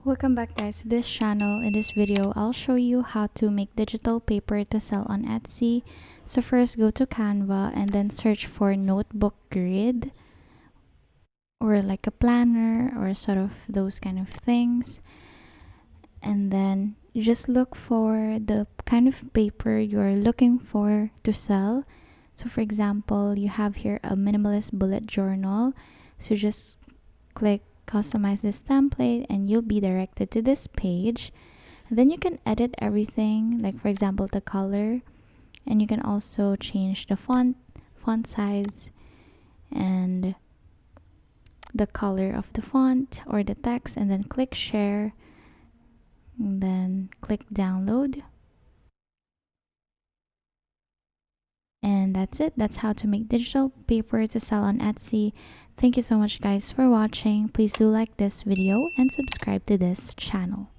Welcome back guys to this channel. In this video, I'll show you how to make digital paper to sell on Etsy. So first go to Canva and then search for notebook grid or like a planner or sort of those kind of things. And then just look for the kind of paper you're looking for to sell. So for example, you have here a minimalist bullet journal. So just click customize this template and you'll be directed to this page. And then you can edit everything, like for example the color, and you can also change the font size and the color of the font or the text, and then click share and then click download. And that's it. That's how to make digital paper to sell on Etsy. Thank you so much guys for watching. Please do like this video and subscribe to this channel.